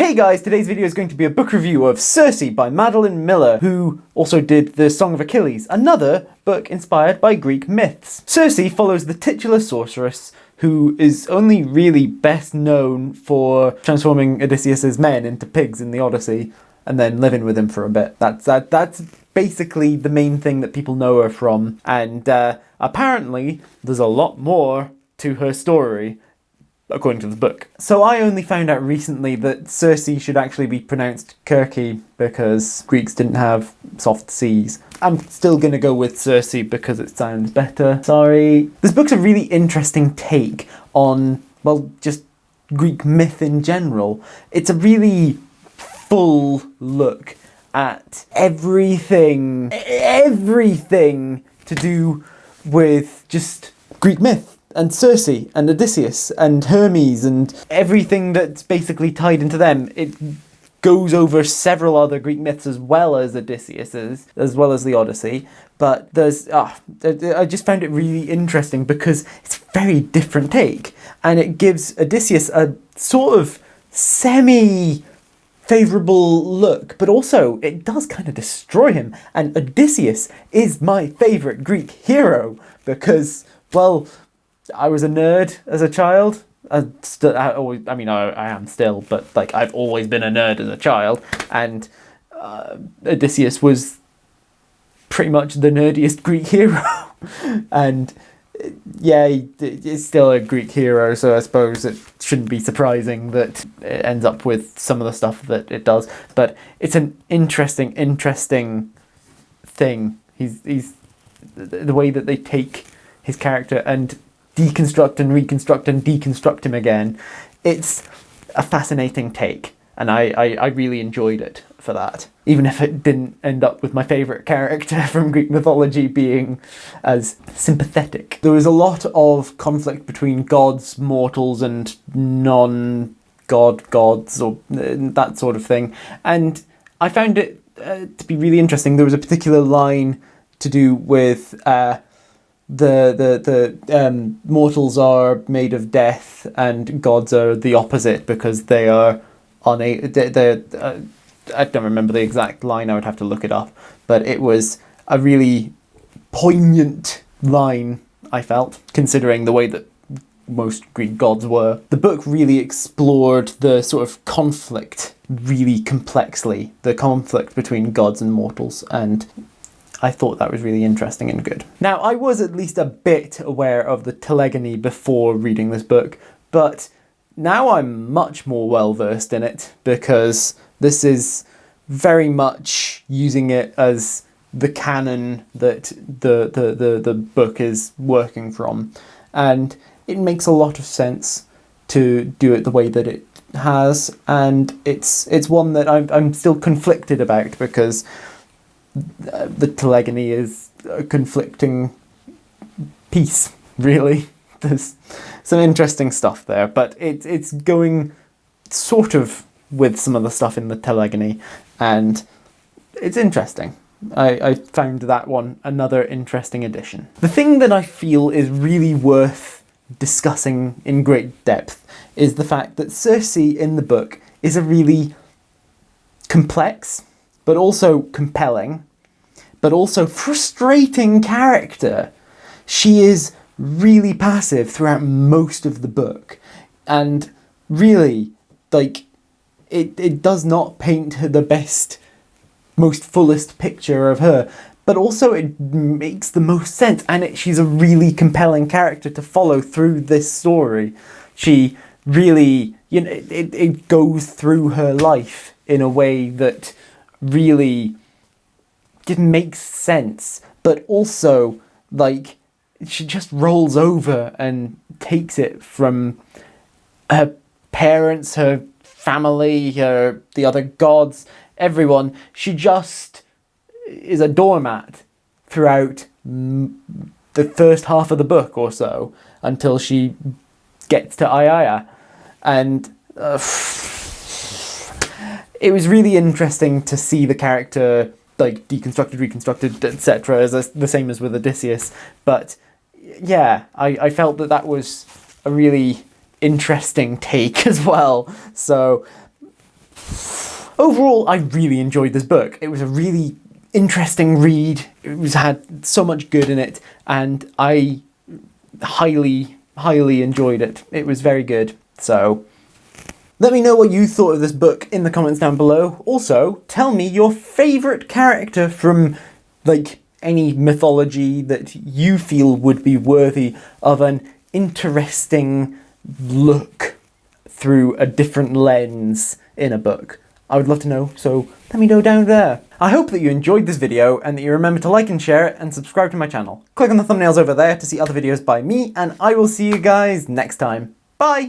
Hey guys, today's video is going to be a book review of Circe by Madeline Miller, who also did The Song of Achilles, another book inspired by Greek myths. Circe follows the titular sorceress who is only really best known for transforming Odysseus's men into pigs in the Odyssey and then living with him for a bit. That's basically the main thing that people know her from, and apparently there's a lot more to her story, according to the book. So I only found out recently that Circe should actually be pronounced Kirky because Greeks didn't have soft C's. I'm still going to go with Circe because it sounds better. Sorry. This book's a really interesting take on, well, just Greek myth in general. It's a really full look at everything to do with just Greek myth. And Circe, and Odysseus, and Hermes, and everything that's basically tied into them. It goes over several other Greek myths as well as Odysseus's, as well as the Odyssey. But I just found it really interesting because it's a very different take. And it gives Odysseus a sort of semi-favourable look, but also it does kind of destroy him. And Odysseus is my favourite Greek hero because, well, I was a nerd as a child. I am still, but like I've always been a nerd as a child, and Odysseus was pretty much the nerdiest Greek hero. And yeah, he's still a Greek hero, so I suppose it shouldn't be surprising that it ends up with some of the stuff that it does. But it's an interesting thing. He's the way that they take his character and deconstruct and reconstruct and deconstruct him again. It's a fascinating take, and I really enjoyed it for that, even if it didn't end up with my favourite character from Greek mythology being as sympathetic. There was a lot of conflict between gods, mortals, and gods, or that sort of thing, and I found it to be really interesting. There was a particular line to do with the mortals are made of death and gods are the opposite because they are I don't remember the exact line, I would have to look it up, but it was a really poignant line, I felt, considering the way that most Greek gods were. The book really explored the sort of conflict really complexly, the conflict between gods and mortals, and I thought that was really interesting and good. Now, I was at least a bit aware of the telegony before reading this book, but now I'm much more well-versed in it because this is very much using it as the canon that the book is working from. And it makes a lot of sense to do it the way that it has, and it's one that I'm still conflicted about because the telegony is a conflicting piece, really. There's some interesting stuff there, but it's going sort of with some of the stuff in the telegony, and it's interesting. I found that one another interesting addition. The thing that I feel is really worth discussing in great depth is the fact that Circe in the book is a really complex, but also compelling, but also frustrating character. She is really passive throughout most of the book, and really, like, it does not paint the best, most fullest picture of her, but also it makes the most sense, and she's a really compelling character to follow through this story. She really, it goes through her life in a way that really makes sense, but also, like, she just rolls over and takes it from her parents, her family, the other gods, everyone. She just is a doormat throughout the first half of the book or so until she gets to Aiaia, and it was really interesting to see the character like deconstructed, reconstructed, etc., as the same as with Odysseus. But yeah, I felt that was a really interesting take as well. So Overall, I really enjoyed this book. It was a really interesting read. It had so much good in it, and I highly enjoyed it. It was very good. So let me know what you thought of this book in the comments down below. Also, tell me your favourite character from, like, any mythology that you feel would be worthy of an interesting look through a different lens in a book. I would love to know, so let me know down there. I hope that you enjoyed this video and that you remember to like and share it and subscribe to my channel. Click on the thumbnails over there to see other videos by me, and I will see you guys next time. Bye!